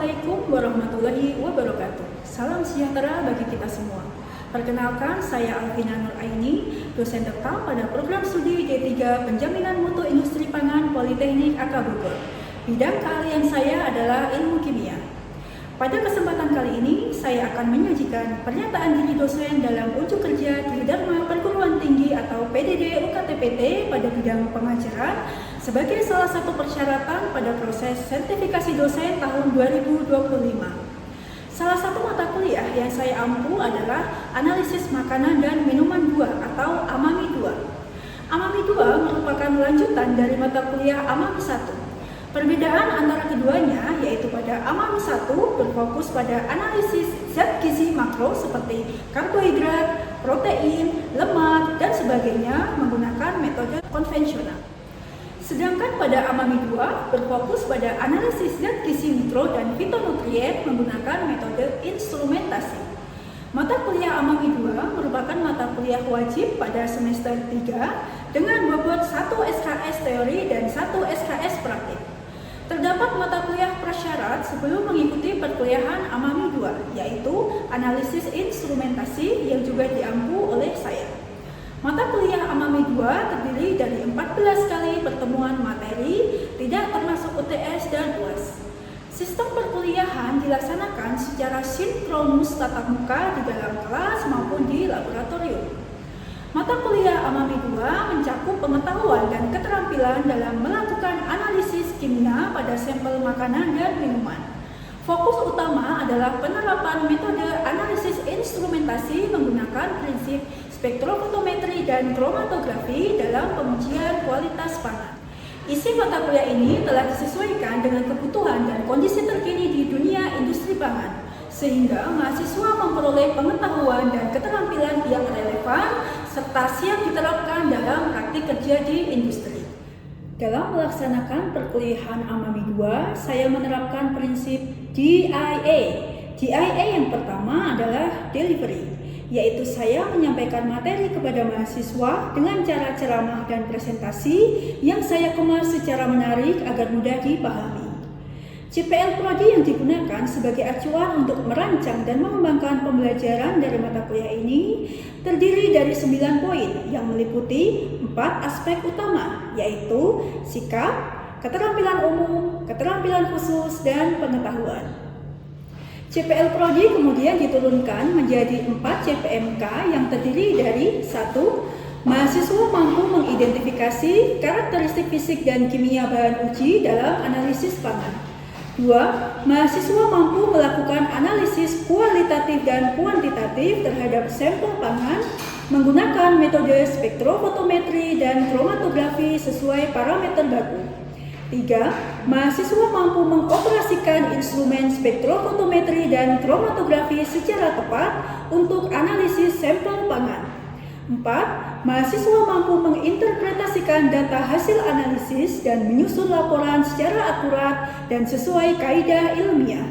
Assalamualaikum warahmatullahi wabarakatuh. Salam sejahtera bagi kita semua. Perkenalkan, saya Alvina Nur Aini, dosen tetap pada program studi D3 Penjaminan Mutu Industri Pangan Politeknik AK Bogor. Bidang keahlian saya adalah ilmu kimia. Pada kesempatan kali ini, saya akan menyajikan pernyataan diri dosen dalam unjuk kerja Tridharma Perguruan Tinggi atau PDD UKT-PT pada bidang pengajaran sebagai salah satu persyaratan pada proses sertifikasi dosen tahun 2025. Salah satu mata kuliah yang saya ampu adalah Analisis Makanan dan Minuman 2 atau AMAMI 2. AMAMI 2 merupakan lanjutan dari mata kuliah AMAMI 1. Perbedaan antara keduanya yaitu pada AMAMI 1 berfokus pada analisis zat gizi makro seperti karbohidrat, protein, lemak, dan sebagainya menggunakan metode konvensional. Sedangkan pada AMAMI 2 berfokus pada analisis zat gizi mikro dan fitonutrien menggunakan metode instrumentasi. Mata kuliah AMAMI 2 merupakan mata kuliah wajib pada semester 3 dengan bobot 1 SKS teori dan 1 SKS praktik. Terdapat mata kuliah prasyarat sebelum mengikuti perkuliahan AMAMI 2, yaitu analisis instrumentasi yang juga diampu oleh saya. Mata kuliah AMAMI 2 terdiri dari 14 kali pertemuan materi, tidak termasuk UTS dan UAS. Sistem perkuliahan dilaksanakan secara sinkronus tatap muka di dalam kelas maupun di laboratorium. Mata kuliah AMAMI 2 mencakup pengetahuan dan keterampilan dalam melakukan analisis kimia pada sampel makanan dan minuman. Fokus utama adalah penerapan metode analisis instrumentasi menggunakan prinsip spektrofotometri dan kromatografi dalam pengujian kualitas pangan. Isi mata kuliah ini telah disesuaikan dengan kebutuhan dan kondisi terkini di dunia industri pangan, sehingga mahasiswa memperoleh pengetahuan dan keterampilan yang relevan serta siap diterapkan dalam praktik kerja di industri. Dalam melaksanakan perkuliahan AMAMI 2, saya menerapkan prinsip DIA. DIA yang pertama adalah delivery, yaitu saya menyampaikan materi kepada mahasiswa dengan cara ceramah dan presentasi yang saya kemas secara menarik agar mudah dipahami. CPL Prodi yang digunakan sebagai acuan untuk merancang dan mengembangkan pembelajaran dari mata kuliah ini terdiri dari 9 poin yang meliputi 4 aspek utama, yaitu sikap, keterampilan umum, keterampilan khusus, dan pengetahuan. CPL Prodi kemudian diturunkan menjadi 4 CPMK yang terdiri dari 1. Mahasiswa mampu mengidentifikasi karakteristik fisik dan kimia bahan uji dalam analisis pangan. 2. Mahasiswa mampu melakukan analisis kualitatif dan kuantitatif terhadap sampel pangan menggunakan metode spektrofotometri dan kromatografi sesuai parameter baku. 3. Mahasiswa mampu mengoperasikan instrumen spektrofotometri dan kromatografi secara tepat untuk analisis sampel pangan. 4. Mahasiswa mampu menginterpretasikan data hasil analisis dan menyusun laporan secara akurat dan sesuai kaidah ilmiah.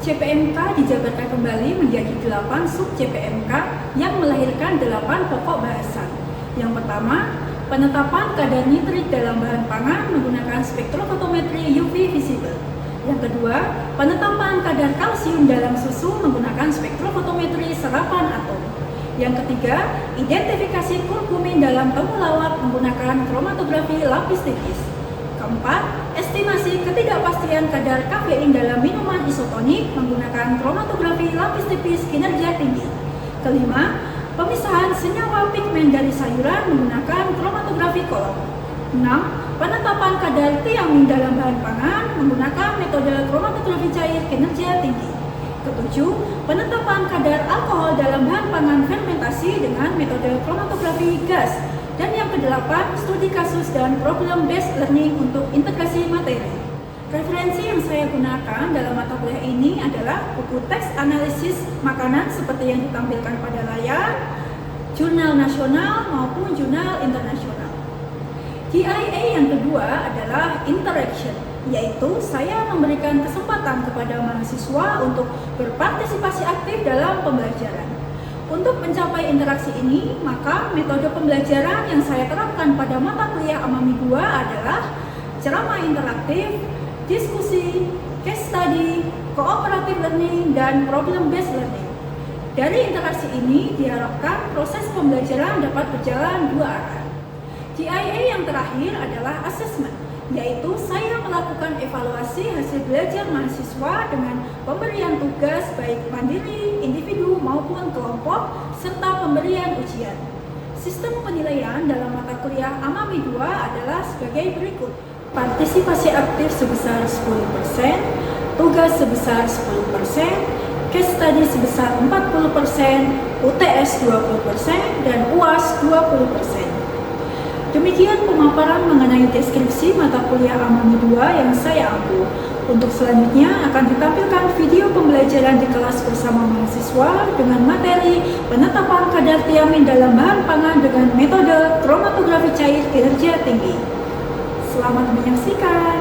CPMK dijabarkan kembali menjadi 8 sub CPMK yang melahirkan 8 pokok bahasan. Yang pertama, penetapan kadar nitrit dalam bahan pangan menggunakan spektrofotometri UV visible. Yang kedua, penetapan kadar kalsium dalam susu menggunakan spektrofotometri serapan atom. Yang ketiga, identifikasi kurkumin dalam temulawak menggunakan kromatografi lapis tipis. Keempat, estimasi ketidakpastian kadar kafein dalam minuman isotonik menggunakan kromatografi lapis tipis kinerja tinggi. Kelima, pemisahan senyawa pigmen dari sayuran menggunakan kromatografi kolom. 6. Penetapan kadar tiamin dalam bahan pangan menggunakan metode kromatografi cair kinerja tinggi. Ketujuh, penetapan kadar alkohol dalam bahan pangan fermentasi dengan metode kromatografi gas. Dan yang kedelapan, studi kasus dan problem based learning untuk integrasi materi. Referensi yang saya gunakan dalam mata kuliah ini adalah buku teks analisis makanan seperti yang ditampilkan pada layar, jurnal nasional maupun jurnal internasional. DIA yang kedua adalah interaction, yaitu saya memberikan kesempatan kepada mahasiswa untuk berpartisipasi aktif dalam pembelajaran. Untuk mencapai interaksi ini, maka metode pembelajaran yang saya terapkan pada mata kuliah AMAMI 2 adalah ceramah interaktif, diskusi, case study, cooperative learning, dan problem based learning. Dari interaksi ini diharapkan proses pembelajaran dapat berjalan dua arah. GIA yang terakhir adalah assessment, yaitu saya melakukan evaluasi hasil belajar mahasiswa dengan pemberian tugas baik mandiri, individu maupun kelompok, serta pemberian ujian. Sistem penilaian dalam mata kuliah AMAMI 2 adalah sebagai berikut. Partisipasi aktif sebesar 10%, tugas sebesar 10%, case study sebesar 40%, UTS 20%, dan UAS 20%. Demikian pemaparan mengenai deskripsi mata kuliah AMAMI 2 yang saya ambil. Untuk selanjutnya akan ditampilkan video pembelajaran di kelas bersama mahasiswa dengan materi penetapan kadar tiamin dalam bahan pangan dengan metode kromatografi cair kinerja tinggi. Selamat menyaksikan.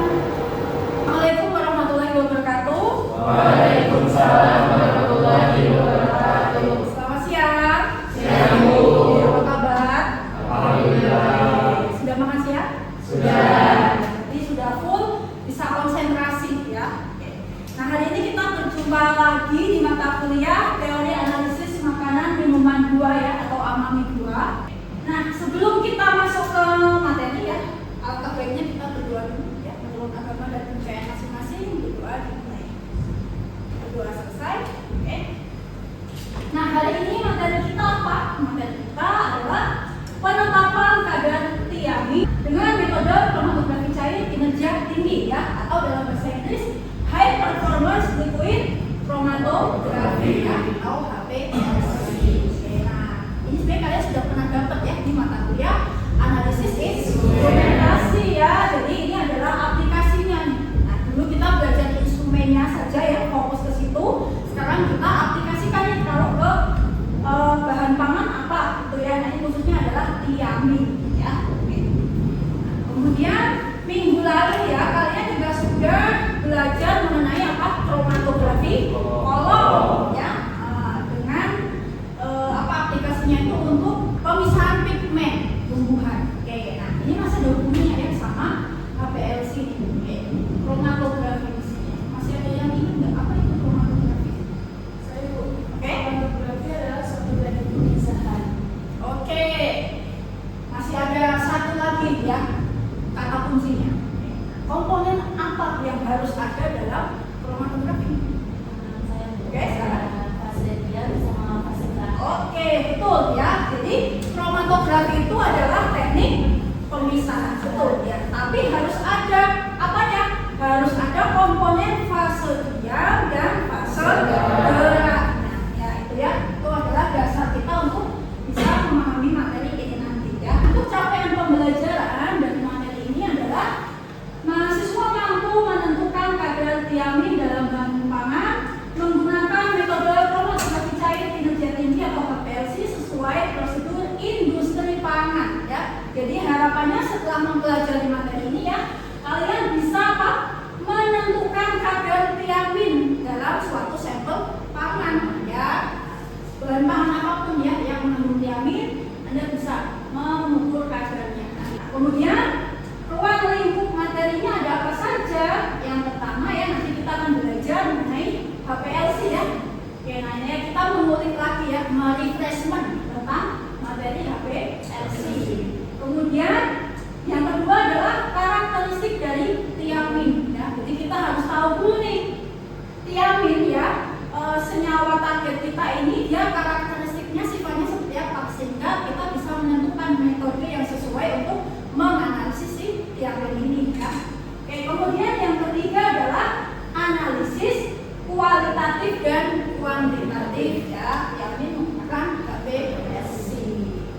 Assalamualaikum warahmatullahi wabarakatuh. Waalaikumsalam warahmatullahi wabarakatuh. Selamat siang. Siang, Bu. Apa kabar? Alhamdulillah. Sudah makan siang? Sudah. Jadi sudah full, bisa konsentrasi ya. Oke. Nah, hari ini kita berjumpa lagi di mata kuliah teori analisis makanan minuman 2 ya, atau AMAMI 2. Nah, sebelum kita masuk ke materi ya, alangkah baiknya kita berdoa dulu ya, menurut agama dan kepercayaan masing-masing. Berdoa dimulai. Berdoa selesai. Oke. Nah, hari ini materi kita apa? Materi kita adalah penetapan kadar tiamin dengan metode kromatografi cair kinerja tinggi ya, atau dalam bahasa Inggris High Performance Liquid Chromatography ya, atau HPLC. Nah, ini sebenarnya kalian sudah pernah dapat ya di mata kuliah analisis instrumentasi ya. Jadi ini adalah aplikasinya nih. Nah, dulu kita belajar instrumennya saja ya, fokus ke situ. Sekarang kita aplikasikannya kalau ke bahan pangan apa gitu ya. Nah, ini khususnya adalah tiamin ya. Oke. Nah, kemudian minggu lalu ya kalian juga sudah belajar mengenai apa, kromatografi kolom ya, dengan apa aplikasinya itu untuk pemisahan pigmen tumbuhan. Oke. Nah, ini masih ada hubungannya ya sama HPLC ini. Oke. Kromatografi di sini. Masih ada yang ingat nggak apa itu kromatografi? Saya Bu. Oke. Kromatografi adalah suatu teknik pemisahan. Oke, masih ada satu lagi ya kata kuncinya. Komponen apa yang harus ada dalam kromatografi? Saya Oke, salah. fase diam sama fase terang. Oke, betul ya. Jadi kromatografi itu adalah teknik pemisahan, betul ya. Tapi harus ada apanya? Harus ada komponen fase diam dan fase gerak. Nah, ya itu ya. Itu adalah dasar kita untuk bisa memahami materi ini nanti ya. Untuk capaian pembelajaran dari materi ini adalah mahasiswa mampu menentukan kadar tiamin dalam bahan pangan menggunakan metode kromatografi cair kinerja tinggi atau HPLC sesuai prosedur industri pangan ya. Jadi harapannya setelah mempelajari materi ini ya, kalian bisa apa? Menentukan kadar tiamin dalam suatu sampel pangan ya. Bahan pangan apapun ya yang mengandung tiamin, Anda bisa mengukur kadarnya. Nah, kemudian ruang lingkup materinya ada apa saja? Yang pertama ya, nanti kita akan belajar mengenai HPLC ya. Oke, nah ini kita mengulik lagi ya, merefreshment tentang materi HPLC. Kemudian yang kedua adalah karakteristik dari tiamin ya. Jadi kita harus tahu dulu nih tiamin ya, senyawa target kita ini dia karakteristiknya sifatnya seperti apa, sehingga kita bisa menentukan metode yang sesuai untuk menganalisis si tiamin ini ya. Oke, kemudian yang ketiga adalah analisis kualitatif dan kuantitatif ya. Tiamin menggunakan HPLC.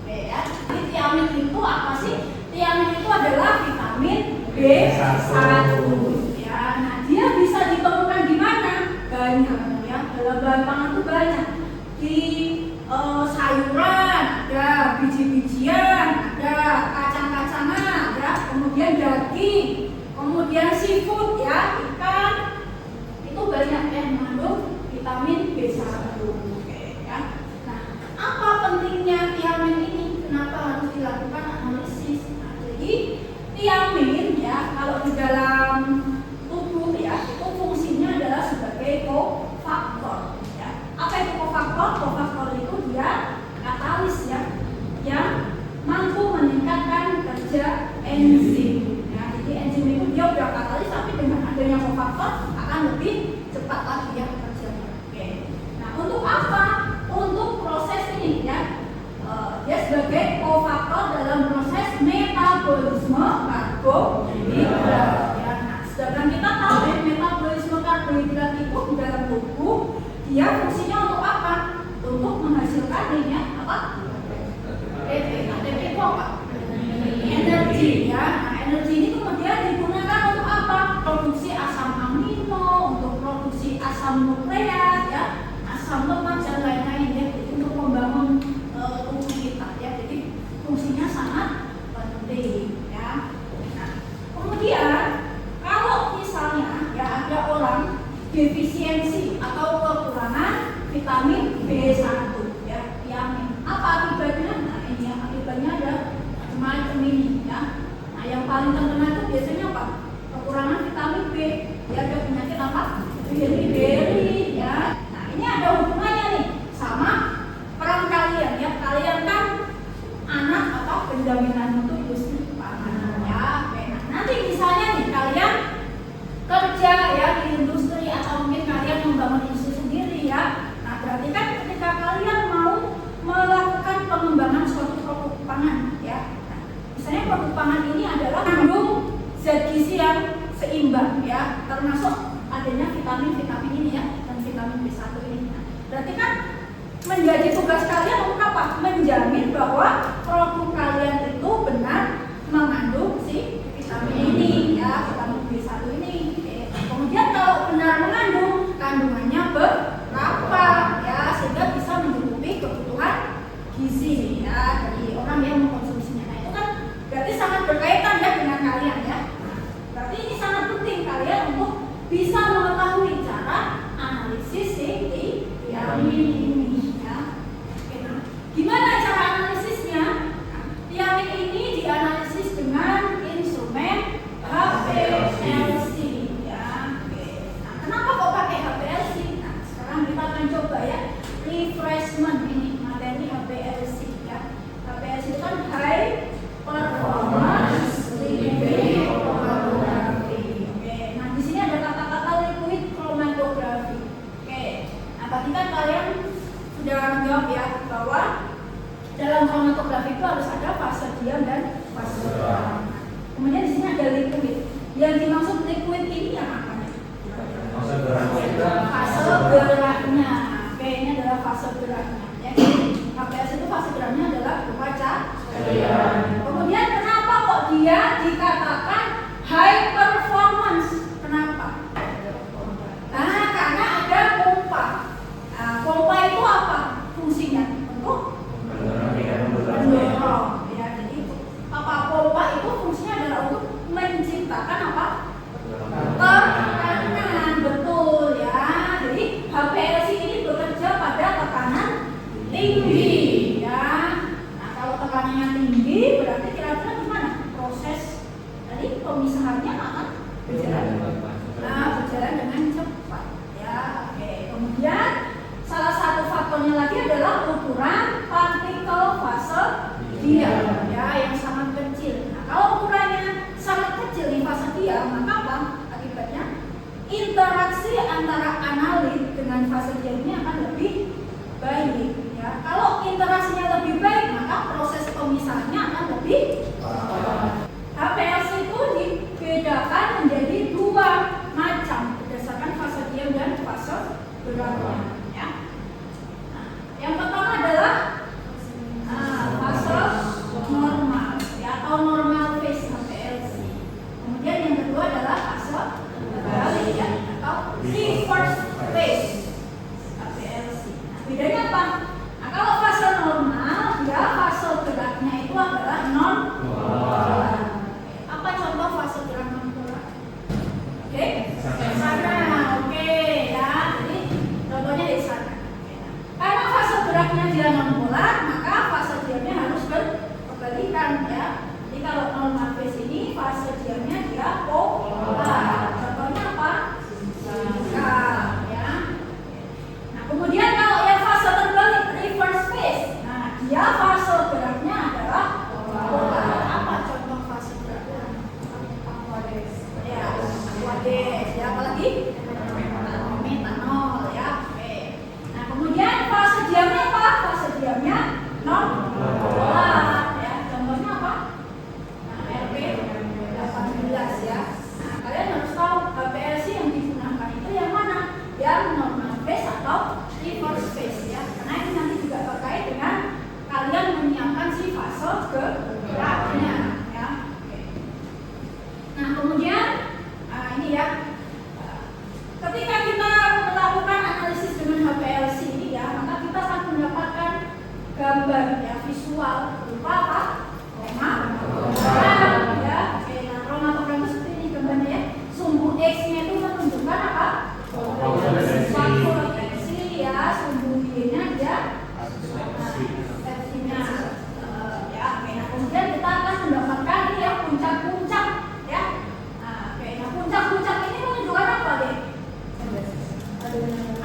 Oke ya. Jadi tiamin itu apa sih? Tiamin itu adalah vitamin B1 ya. Nah, dia bisa ditemukan di mana? Banyak ya. Dalam bahan pangan itu banyak. Di sayuran, ada biji-bijian, ada kacang-kacangan ya, kemudian daging, kemudian seafood ya, ikan. Itu banyak yang mengandung vitamin B1. Oke ya. Nah, apa pentingnya tiamin ini? Kenapa harus dilakukan analisis? Nah, jadi tiamin ya, kalau di dalam tubuh ya, itu fungsinya adalah sebagai dia fungsinya untuk apa? Untuk menghasilkan ini ya, apa? ATP itu apa? Energi ya. Nah, energi ini kemudian digunakan untuk apa? Produksi asam amino, untuk produksi asam nukleat ya, asam lemak dan lain-lain ya, untuk membangun tubuh kita ya. Jadi fungsinya sangat penting ya. Nah, kemudian kalau misalnya ya ada orang defisiensi atau kekurangan vitamin B1 ya, yang apa akibatnya? Nah, ini yang akibatnya ada macam ini ya. Nah, yang paling terkena itu biasanya apa? Kekurangan vitamin B. Ya, ada penyakit apa? Beri ya. Nah, ini ada hubungannya nih sama peran kalian ya. Kalian kan anak atau penjaminan mutu industri pangan ya. Oke. Nah, nanti misalnya nih kalian kerja ya di industri atau mungkin kalian membangun industri sendiri ya. Nah, berarti kan ketika kalian mau melakukan pengembangan suatu produk pangan ya. Nah, misalnya produk pangan ini adalah mengandung zat gizi yang seimbang ya, termasuk adanya vitamin-vitamin ini ya dan vitamin B1 ini. Nah, berarti kan menjadi tugas kalian untuk apa? Menjamin bahwa produk kalian itu benar mengandung si vitamin ini ya, vitamin B1 ini. Kemudian kalau benar mengandung, kandungannya berapa ya, sehingga bisa mencukupi kebutuhan gizi ya dari orang yang mengkonsumsinya. Nah, itu kan berarti sangat berkaitan ya dengan kalian ya. Nah, berarti ini sangat penting kalian untuk bisa mengetahui cara analisis si vitamin ini ya. Oke, nah, gimana cara analisisnya? Nah, vitamin ini dianalisis dengan instrumen HPLC ya. Oke. Nah, kenapa kok pakai HPLC? Nah, sekarang kita akan coba ya refreshment ini materi HPLC ya. HPLC itu kan high performance liquid chromatography. Oke. Nah, di sini ada kata-kata liquid chromatography. Oke. Nah, tadi kan kalian sudah menjawab ya bahwa dalam chromatografi itu harus ada fase diam dan fase terang. Kemudian di sini ada liquid. Yang dimaksud liquid ini yang apa? Fase geraknya. Oke, ini adalah fase geraknya. Ya, HPLC itu fase geraknya adalah berupa cairan. Kemudian kenapa kok dia dikatakan high performance? Kenapa? Nah, karena ada pompa. Nah, pompa itu apa fungsinya? Untuk mendorong. Ya, jadi apa pompa itu fungsinya adalah untuk menciptakan apa? Tekanan, betul ya. Jadi HPLC ini bekerja pada tekanan tinggi ya. Nah, kalau tekanannya tinggi berarti kira-kira gimana proses tadi pemisahannya akan berjalan dengan cepat ya. Oke, kemudian salah satu faktornya lagi adalah ukuran partikel fase diam ya yang sangat kecil. Nah, kalau ukurannya sangat kecil di fase diam, maka apa akibatnya? Interaksi antara analit dengan fase diam ini akan lebih baik ya. Kalau interaksinya lebih baik, maka proses pemisahannya akan lebih HPLC itu dibedakan menjadi dua macam berdasarkan fase diam dan fase geraknya ya. Nah, yang pertama adalah fase normal ya, atau normal phase HPLC. Kemudian yang kedua adalah fase balik ya, atau reverse phase HPLC. Nah, bedanya apa? Nah, kalau fase normal ya fase geraknya itu adalah non polar. Apa contoh fase gerak non polar? Oke, sana. Oke ya. Jadi contohnya di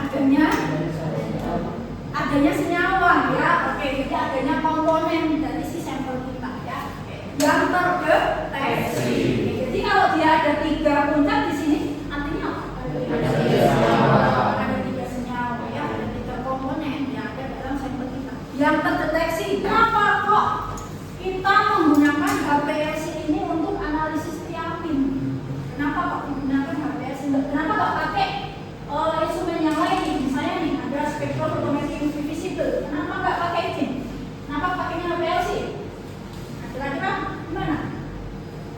adanya senyawa ya. Oke, jadi adanya komponen dari si sampel kita ya. Oke, yang terdeteksi. Oke, jadi kalau dia ada 3 puncak di sini, artinya apa? Ada 3 senyawa ya, ada 3 komponen yang ada dalam sampel kita. Yang terdeteksi. Kenapa kok kita menggunakan HPLC ini untuk analisis tiamin? Kenapa kok menggunakan HPLC? Kenapa kok pakai instrumen yang lain nih? Misalnya nih ada spektrofotometri UV visible. Kenapa nggak pakai ini? Kenapa pakainya HPLC? Nah, kira-kira gimana?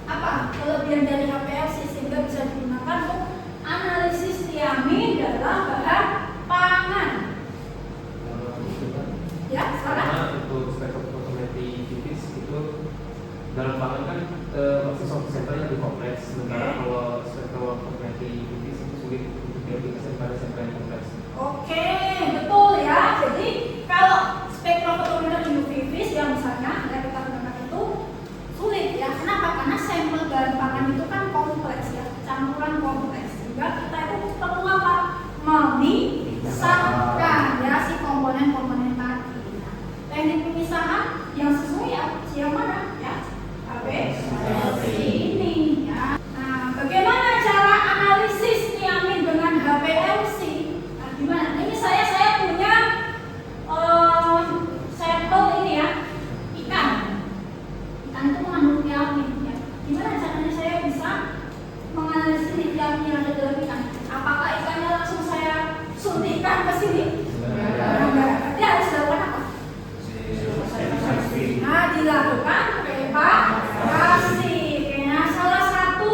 Apa kelebihan dari HPLC sehingga bisa digunakan untuk analisis tiamin dalam bahan pangan? Ya, karena untuk spektrofotometri tipis itu dalam pangan kan masih sampelnya lebih kompleks, sementara kalau spektrofotometri tipis itu sulit untuk diaplikasikan pada sampel yang kompleks. Oke, betul ya. Jadi kalau spektrofotometer UV-vis yang misalnya kita gunakan itu sulit ya. Kenapa? Karena sampel bahan pangan itu kan kompleks ya, campuran kompleks. Sehingga kita itu perlu apa? Memisahkan ya si komponen-komponen tadi. Nah, teknik pemisahan yang sesuai ya, yang mana ya? HPLC ini ya. Nah, bagaimana cara analisis tiamin dengan HPLC? Gimana? Ini saya punya sampel ini ya, ikan itu mengandung tiamin ya. Gimana caranya saya bisa menganalisis tiamin yang ada dalam ikan? Apakah ikannya langsung saya suntikan ke sini? Enggak. Berarti harus dilakukan apa? Nah, dilakukan preparasi. Nah, salah satu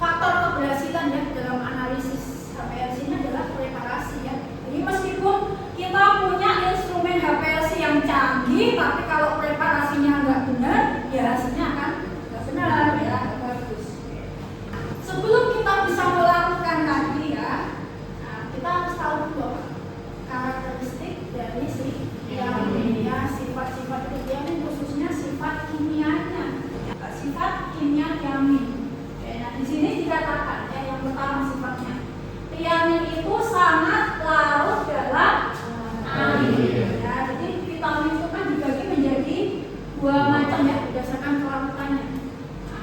faktor keberhasilan ya dalam analisis HPLC ini adalah preparasi ya. Jadi meskipun kita punya instrumen HPLC yang canggih, tapi kalau preparasinya nggak benar, ya hasilnya akan nggak benar ya, nggak bagus. Sebelum kita bisa melakukan tadi ya, nah, kita harus tahu dulu karakteristik dari si tiamin ya, sifat-sifat tiamin khususnya sifat kimianya, sifat kimia tiamin. Nah, di sini dikatakan ya yang pertama sifatnya tiamin itu sangat larut dalam air. Ya, jadi vitamin itu kan dibagi menjadi 2 macam ya berdasarkan kelarutannya.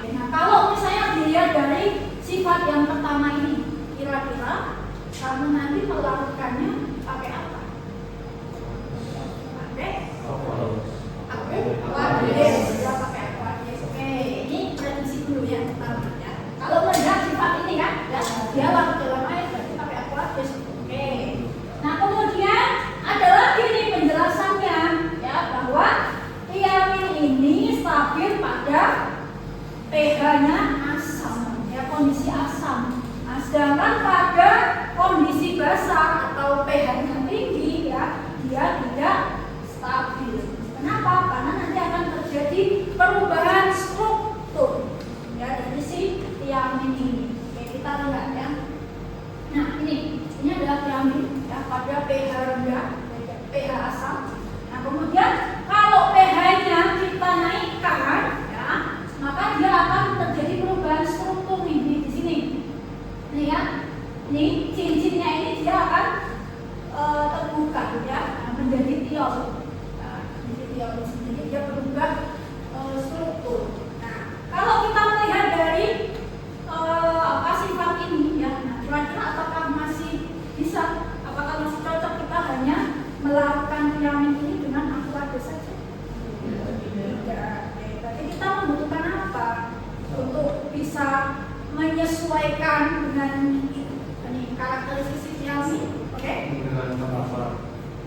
Nah, kalau misalnya dilihat dari sifat yang pertama ini, kira-kira kamu nanti melarutkannya pakai apa? Pakai aqueous ya, pakai aqueous. Oke, ini prediksi dulu ya pertama ya. Kalau melihat sifat ini kan, ya, dia larut dalam air berarti pakai aqueous. Oke. Nah, kemudian ada lagi nih penjelasannya ya bahwa tiamin ini stabil pada pH-nya asam ya, kondisi asam. Nah, sedangkan pada kondisi basah atau pH-nya tinggi ya, dia tidak stabil. Kenapa? Karena nanti akan terjadi perubahan struktur ya dari si tiamin ini. Oke, kita lihat ya. Nah, ini adalah tiamin ya pada pH rendah, pH asam. Nah, kemudian kalau pH-nya kita naikkan ya, maka dia akan terjadi perubahan struktur nih di sini. Nih ya. Ini cincinnya ini dia akan terbuka ya, menjadi tiol. Nah, menjadi tiol di sini dia berubah struktur. Nah, kalau kita melihat dari sifat ini ya, nah, kira-kira apakah masih bisa, apakah masih cocok kita hanya melakukan tiamin ini dengan aqueous saja? Tidak. Tapi kita membutuhkan apa untuk bisa menyesuaikan dengan ini karakteristik tiamin? Oke?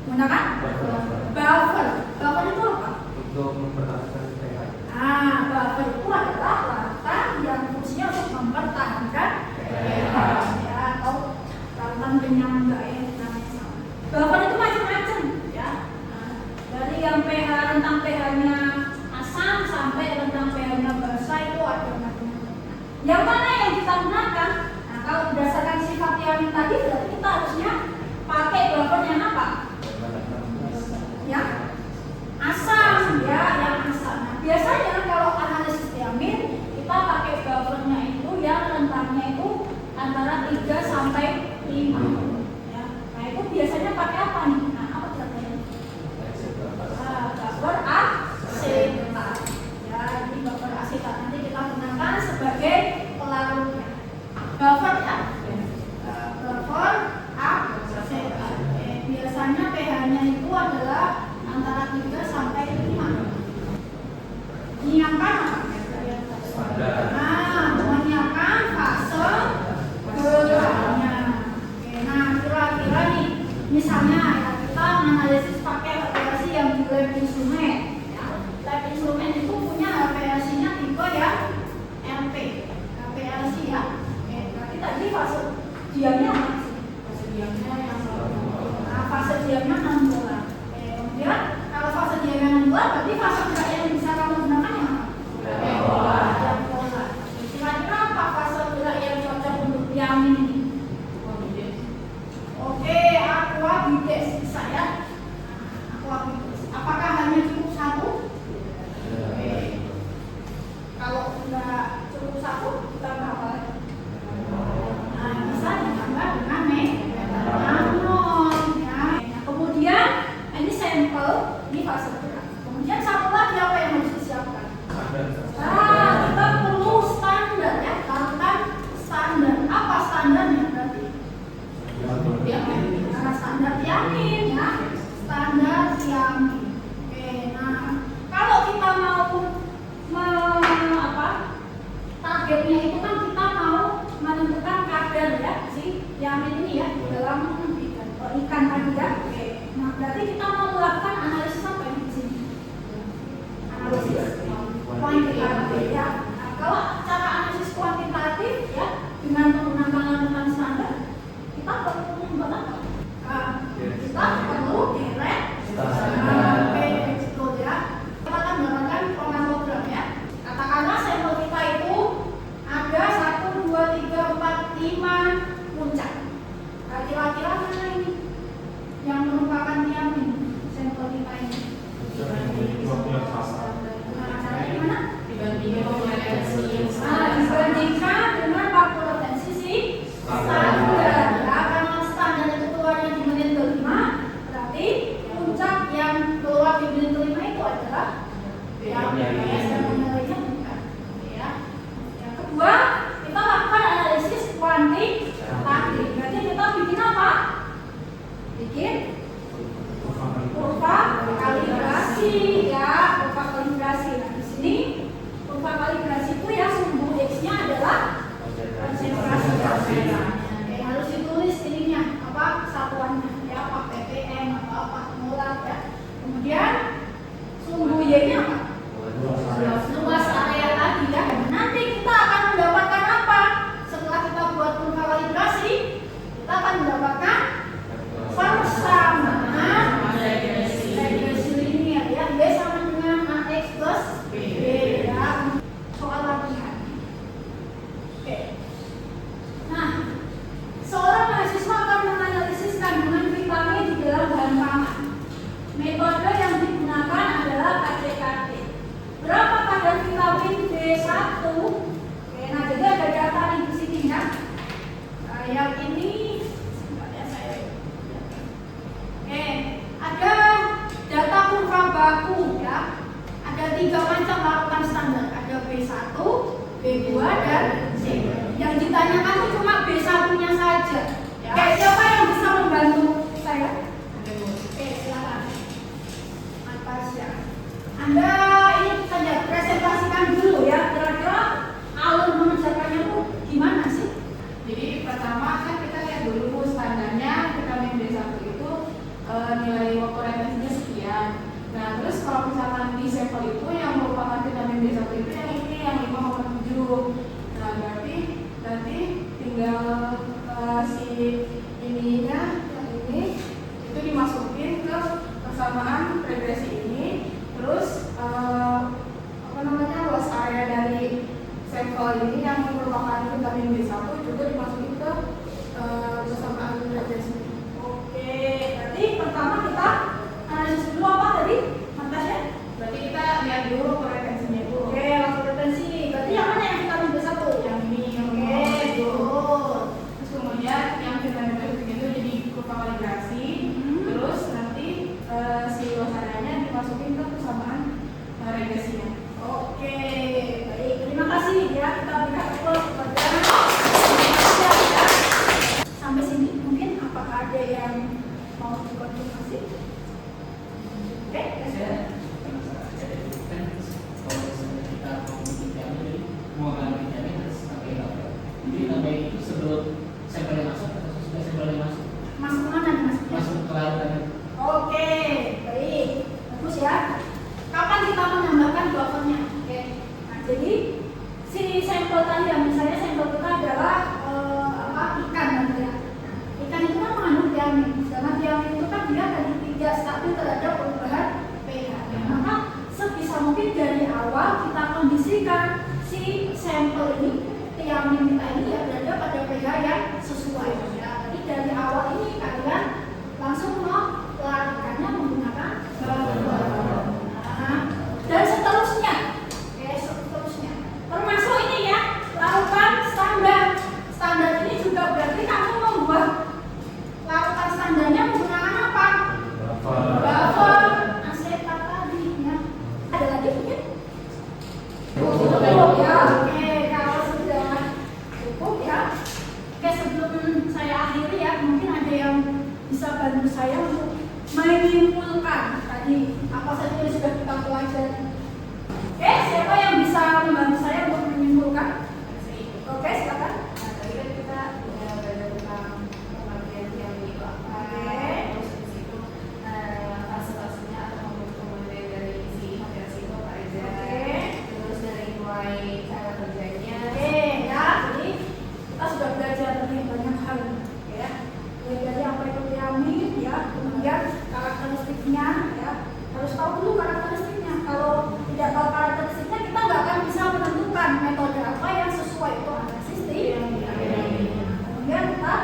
Menggunakan buffer. Buffer itu apa? Untuk mempertahankan pH. Nah, buffer itu adalah larutan yang fungsinya untuk mempertahankan pH ya, atau larutan kenyang enggak ya, namanya sama. Buffer itu macam-macam ya. Nah, dari yang pH rentang pH-nya asam sampai rentang pH-nya basah itu ada macam-macam. Yang mana yang kita gunakan? Nah, kalau berdasarkan sifat tiamin tadi berarti kita harusnya pakai buffer yang apa? Ya, asam ya, yang asam. Nah, biasanya kalau analisis tiamin kita pakai buffernya itu yang rentangnya itu antara 3 sampai 5. Ya. Nah, itu biasanya pakai apa nih? Nah, apa kira-kira? Buffer asetat. Ya, ini buffer asetat nanti kita gunakan sebagai pelarutnya. Buffer ya. Buffer asetat. Biasanya pH-nya itu adalah antara 3 sampai 5. Menyiapkan apa? Nah, menyiapkan fase gerahnya. Oke, nah kira-kira nih, misalnya ya, kita menganalisis pakai HPLC yang di lab instrumen. Ya. Lab instrumen itu punya HPLC-nya tipe ya LP, HPLC ya. Oke, berarti tadi fase diamnya apa sih? Fase diamnya yang fase diamnya 6 bulan. Oke, kemudian kalau fase diamnya 6 bulan, berarti fase gerak yang bisa kamu gunakan yang apa? Yang pola. Kira-kira apa fase gerak yang cocok untuk diamin ini? Oke, aquabides bisa ya. Aquabides. Apakah hanya cukup satu? Oke. Kalau nggak cukup satu, tambah apa lagi? Nah, bisa ditambah dengan metanon ya. Nah, kemudian ini sampel, ini fase gerak. Kemudian satu lagi apa yang harus disiapkan? Nah, kita perlu standar ya, lakukan standar. Apa standarnya berarti? Nah, standar tiamin ya, standar tiamin. Oke, nah kalau kita mau targetnya itu kan kita mau menentukan kadar ya si tiamin ini ya dalam ikan tadi ya. Oke, nah berarti kita mau melakukan analisis apa ini di sini? Analisis kuantitatif ya. Nah, kalau cara analisis kuantitatif ya dengan menggunakan larutan standar, kita perlu membuat apa? Kita perlu direct standar ya. Kita akan menggunakan kromatogram ya. Katakanlah sampel kita itu ada 1, 2, 3, 4, 5 puncak. Nah, kira-kira mana ini yang merupakan tiamin sampel kita ini? Nah, caranya gimana? Dibandingkan dengan faktor retensi si standar. Ya, karena standar itu keluarnya di menit ke-5, berarti puncak yang keluar di menit ke-5 itu adalah yang sebenarnya bukan. Ya. Yang kedua, kita lakukan analisis kuantitatif. Berarti kita bikin apa? Bikin kurva kalibrasi ya, kurva kalibrasi. Nah, di sini kurva kalibrasi itu ya sumbu X-nya adalah konsentrasi. Oke, harus ditulis ininya apa satuannya ya, apa ppm atau apa molar ya. Kemudian sumbu Y-nya apa? Luas area tadi ya. Nanti kita akan mendapatkan apa? Setelah kita buat kurva kalibrasi, kita akan mendapatkan persamaan regresi linier ya. Y sama dengan AX plus B ya. Soal latihan. Oke. Nah, seorang mahasiswa akan menganalisis kandungan vitamin di dalam bahan pangan. Metode yang digunakan adalah KCKT. Berapa kadar vitamin B1? Oke, nah jadi ada data nih di sini ya. Nah, yang ini sebentar ya saya. Oke, ada data kurva baku ya. Ada 3 macam larutan standar. Ada B1, B2 dan C. Yang ditanyakan itu cuma B1-nya saja. Ya. Oke, siapa yang bisa membantu saya? Oke, silakan. Natasha. Anda ini saja presentasikan dulu ya. Kira-kira alur mengerjakannya itu gimana sih? Jadi pertama kan kita lihat dulu standarnya vitamin B1 itu nilai waktu retensinya sekian. Nah terus kalau misalkan di sampel itu yang merupakan vitamin B1 itu yang ini yang 5,7. Nah berarti nanti tinggal sesuai ya. Jadi dari awal ini kalian langsung melakukannya menggunakan verb. Nah, dan seterusnya, seterusnya termasuk ini ya, lakukan standar. Standar ini juga berarti kamu membuat lakukan standarnya menggunakan apa? Verb. Aseta tadi ya. Ada lagi mungkin? Cukup ya. Oke, kalau sudah cukup ya. Oke, sebelum saya akhiri ya, mungkin ada yang bisa bantu saya untuk menyimpulkan tadi apa saja yang sudah kita pelajari. Oke, siapa yang bisa membantu saya untuk menyimpulkan? Oke, silakan. Nah, tadi kan kita udah belajar tentang pengertian teori itu apa, terus di situ fase-fasenya atau komponen dari isi materi itu apa aja, terus dari mulai cara kerjanya. Oke, ya. Jadi kita sudah belajar banyak hal ya. Mulai dari apa itu piramid ya, kemudian karakteristiknya ya. Harus tahu dulu karakteristiknya. Kalau tidak tahu karakteristiknya, kita nggak akan bisa menentukan metode apa yang sesuai itu analisis kemudian kita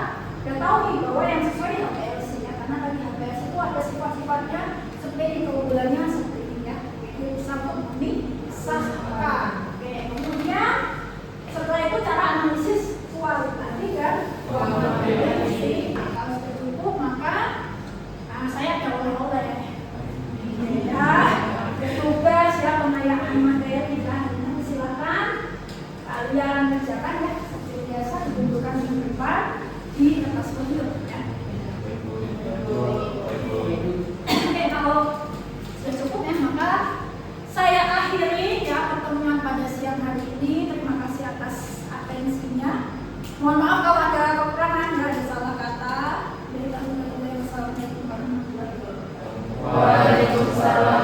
ketahui bahwa yang sesuai HPLC ya, karena tadi HPLC itu ada sifat-sifatnya seperti ini, keunggulannya seperti ini ya. Itu urusan memenuhi sahkan. Oke, kemudian setelah itu cara analisis kualitatif dan kuantitatif. Kalau sudah cukup maka saya ada oleh-oleh ya, tugas ya, pengayaan materi ya. Silakan kalian kerjakan ya, seperti biasa dibentukkan di depan di kertas pojok ya. Oke, kalau sudah cukup ya, maka saya akhiri ya pertemuan pada siang hari ini. Terima kasih atas atensinya. Mohon maaf kalau ada kekurangan ya, ada salah kata. Dari kami Waalaikumsalam.